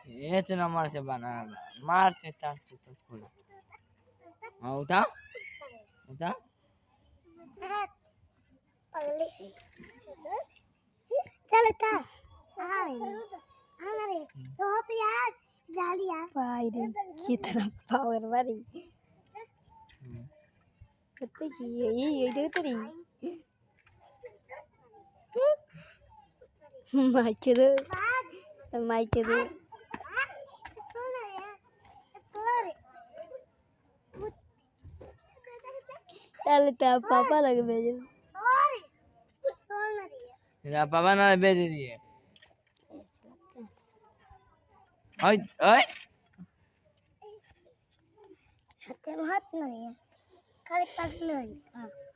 ये तो ना मार से बना मारते तारते तो पूरा हाँ उठा उठा चल उठा हमारे तो पे यार जाली यार भाई रे कितना पावर वाली कितनी की ये देख रही माचदे माचदे चल ता पापा लग भेज तेरा पापा ना भेज रही है ओए ओए हाथ नहीं है खाली पग नहीं